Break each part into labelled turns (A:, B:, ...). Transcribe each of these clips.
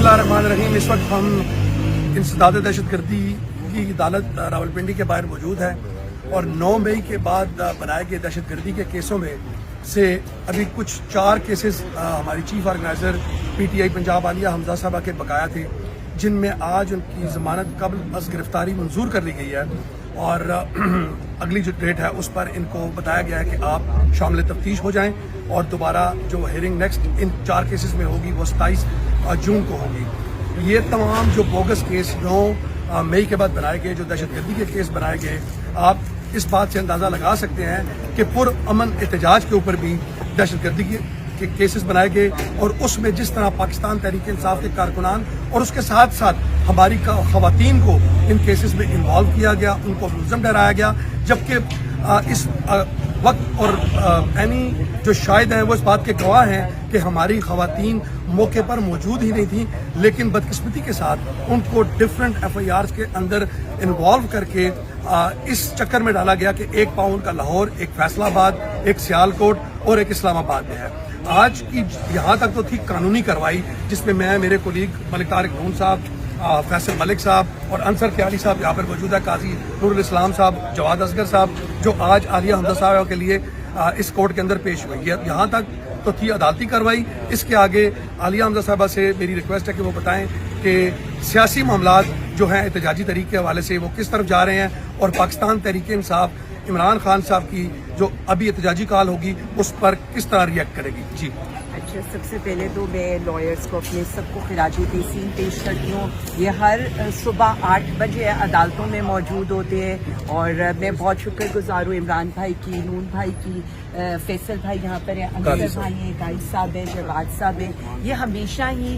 A: बिस्मिल्लाहिर्रहमानिर्रहीम। इस वक्त हम इंसदाद दहशतगर्दी की अदालत रावलपिंडी के बाहर मौजूद है और 9 मई के बाद बनाए गए दहशतगर्दी के केसों में से अभी कुछ 4 केसेस हमारी chief organiser PTI Punjab Alia Hamza साहबा के बकाया थे, जिनमें आज उनकी ज़मानत कब्ल अज़ गिरफ्तारी मंजूर कर ली गई है और अगली जो डेट है उस पर इनको बताया गया है कि आप शामिल तफ्तीश हो जाएं और दोबारा जो हेयरिंग नेक्स्ट इन 4 केसेस में होगी वो 27 जून को होगी। ये तमाम जो बोगस केस 9 मई के बाद बनाए गए, जो दहशतगर्दी के केस बनाए गए, आप इस बात से अंदाज़ा लगा सकते हैं कि पुरअमन एहतजाज के ऊपर भी दहशतगर्दी के केसेस बनाए गए और उसमें जिस तरह पाकिस्तान तहरीक इंसाफ के कारकुनान और उसके साथ साथ हमारी ख़वातीन को इन केसेस में इन्वॉल्व किया गया, उनको मुलज़म ठहराया गया, जबकि इस वक्त और यानी जो शाहिद हैं वो इस बात के गवाह हैं कि हमारी ख़वातीन मौके पर मौजूद ही नहीं थी, लेकिन बदकिस्मती के साथ उनको डिफरेंट FIRs के अंदर इन्वॉल्व करके इस चक्कर में डाला गया कि एक पाँव उनका लाहौर, एक फैसलाबाद, एक सियालकोट और एक इस्लामाबाद में है। आज की यहाँ तक तो थी कानूनी कार्रवाई, जिसमें मैं, मेरे कोलीग मलिक तारिक नून साहब, फैसल मलिक साहब और अंसर क्याली साहब यहाँ पर मौजूद है, काजी नूरुल इस्लाम साहब, जवाद असगर साहब, जो आज आलिया हमजा साहब के लिए इस कोर्ट के अंदर पेश हुई है। यहाँ तक तो थी अदालती कार्रवाई। इसके आगे आलिया हमजा साहबा से मेरी रिक्वेस्ट है कि वो बताएं कि सियासी मामलात जो हैं एहतजाजी तरीके के हवाले से वो किस तरफ जा रहे हैं और पाकिस्तान तहरीक इंसाफ इमरान खान साहब की जो अभी एहतजाजी कॉल होगी उस पर किस तरह रिएक्ट करेगी। जी
B: अच्छा, सबसे पहले तो मैं लॉयर्स को अपने सबको खिराज तहसीन पेश करती हूँ। ये हर सुबह 8 बजे अदालतों में मौजूद होते हैं और मैं बहुत शुक्रगुजार हूँ इमरान भाई की, नून भाई की, फैसल भाई यहाँ पर है, अंसर भाई हैं, गाइड साहब हैं, जवाद साहब हैं। ये हमेशा ही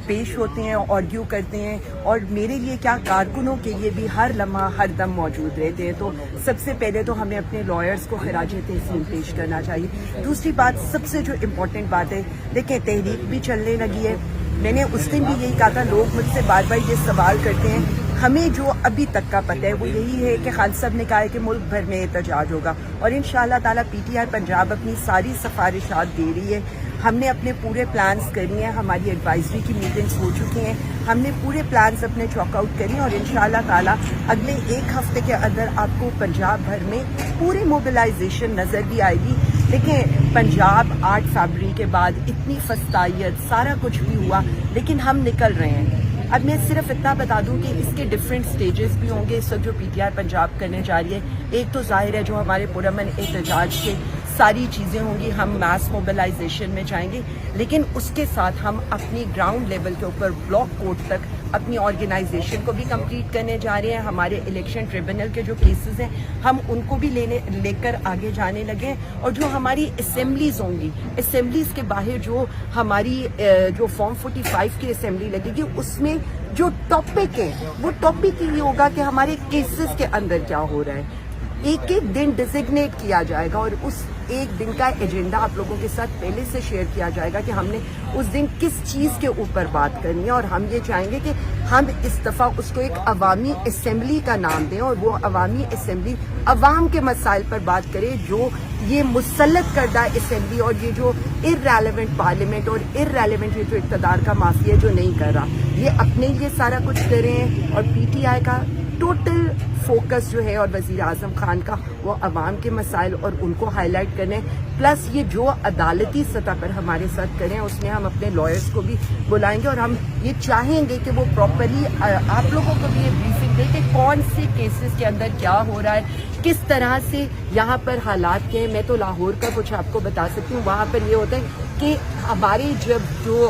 B: पेश होते हैं, आर्ग्यू करते हैं और मेरे लिए क्या कारकुनों के लिए भी हर लम्हा हर दम मौजूद रहते हैं। तो सबसे पहले तो हमें अपने लॉयर्स को खिराज तहसीन पेश करना चाहिए। दूसरी बात, सबसे जो इम्पोर्टेंट बात है, देखें तहरीक भी चलने लगी है। मैंने उस दिन भी यही कहा था, लोग मुझसे बार बार ये सवाल करते हैं। हमें जो अभी तक का पता है वो यही है कि खालिद साहब ने कहा है कि मुल्क भर में एहतजाज होगा और इंशाअल्लाह ताला PTI पंजाब अपनी सारी सिफारिशात दे रही है। हमने अपने पूरे प्लान्स करी हैं, हमारी एडवाइजरी की मीटिंग्स हो चुकी हैं, हमने पूरे प्लान्स अपने चॉकआउट करी और इंशाअल्लाह ताला अगले 1 हफ्ते के अंदर आपको पंजाब भर में पूरी मोबिलाइजेशन नज़र भी आएगी। देखिए, पंजाब 8 फरवरी के बाद इतनी फस्तायत सारा कुछ भी हुआ, लेकिन हम निकल रहे हैं। अब मैं सिर्फ इतना बता दूं कि इसके डिफरेंट स्टेजेस भी होंगे इस वक्त जो PTI पंजाब करने जा रही है। एक तो जाहिर है जो हमारे पुरअमन एहतजाज के सारी चीज़ें होंगी, हम मास मोबिलाइजेशन में जाएंगे, लेकिन उसके साथ हम अपनी ग्राउंड लेवल के ऊपर ब्लॉक कोर्ट तक अपनी ऑर्गेनाइजेशन को भी कंप्लीट करने जा रहे हैं। हमारे इलेक्शन ट्रिब्यूनल के जो केसेस हैं हम उनको भी लेकर आगे जाने लगे हैं और जो हमारी असेंबलीज होंगी, असेंबलीज के बाहर जो हमारी जो फॉर्म 45 की असेंबली लगेगी उसमें जो टॉपिक है वो टॉपिक ही होगा कि हमारे केसेस के अंदर क्या हो रहा है। एक एक दिन डिजिग्नेट किया जाएगा और उस एक दिन का एजेंडा आप लोगों के साथ पहले से शेयर किया जाएगा कि हमने उस दिन किस चीज़ के ऊपर बात करनी है और हम ये चाहेंगे कि हम इस दफ़ा उसको एक अवामी असेंबली का नाम दें और वो अवामी असेंबली अवाम के मसाइल पर बात करे, जो ये मुसल्लत करदा असेंबली और ये जो इर्रेलेवेंट पार्लियामेंट और इर्रेलेवेंट ये जो इक़्तिदार का माफिया जो नहीं कर रहा, ये अपने लिए सारा कुछ कर रहे हैं और PTI का टोटल फोकस जो है और वज़ीर आज़म खान का वो अवाम के मसाइल और उनको हाईलाइट करने, प्लस ये जो अदालती सतह पर हमारे साथ करें उसमें हम अपने लॉयर्स को भी बुलाएंगे और हम ये चाहेंगे कि वो प्रॉपरली आप लोगों को भी ये ब्रीफिंग दे कि कौन से केसेस के अंदर क्या हो रहा है, किस तरह से यहाँ पर हालात के हैं। मैं तो लाहौर का कुछ आपको बता सकती हूँ, वहाँ पर ये होता है कि हमारे जब जो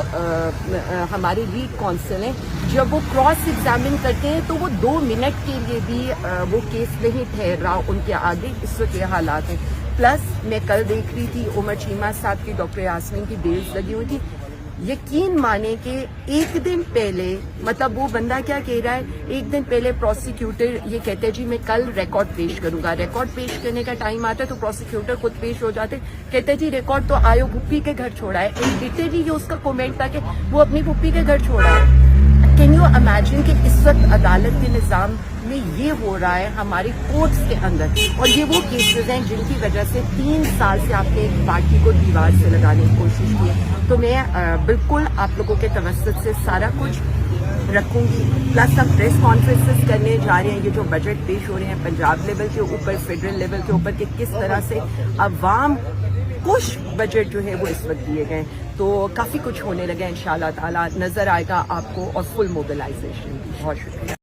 B: हमारे लीड कौंसिल हैं जब वो क्रॉस एग्जामिन करते हैं तो वो 2 मिनट के लिए भी वो केस नहीं ठहर रहा उनके आगे, इस वक्त ये हालात हैं। प्लस मैं कल देख रही थी उमर चीमा साहब की, डॉक्टर यास्मीन की बेल्स लगी हुई थी। यकीन माने कि एक दिन पहले, मतलब वो बंदा क्या कह रहा है, एक दिन पहले प्रोसिक्यूटर ये कहते हैं जी मैं कल रिकॉर्ड पेश करूंगा। रिकॉर्ड पेश करने का टाइम आता है तो प्रोसिक्यूटर खुद पेश हो जाते, कहते जी रिकॉर्ड तो आयो भुप्पी के घर छोड़ा है। लिटरली ये उसका कमेंट था कि वो अपनी भुप्पी के घर छोड़ा है। कैन यू इमेजिन कि इस वक्त अदालत के निज़ाम में ये हो रहा है हमारे कोर्ट्स के अंदर, और ये वो केसेस हैं जिनकी वजह से 3 साल से आपने एक पार्टी को दीवार से लगाने की कोशिश की है। तो मैं बिल्कुल आप लोगों के तवज्जुह से सारा कुछ रखूंगी, प्लस हम प्रेस कॉन्फ्रेंसेस करने जा रहे हैं। ये जो बजट पेश हो रहे हैं पंजाब लेवल के ऊपर, फेडरल लेवल के ऊपर, कि किस तरह से अवाम कुछ बजट जो है वो इस वक्त दिए गए, तो काफ़ी कुछ होने लगे इंशाल्लाह ताला, नज़र आएगा आपको, और फुल मोबिलाइजेशन। बहुत शुक्रिया।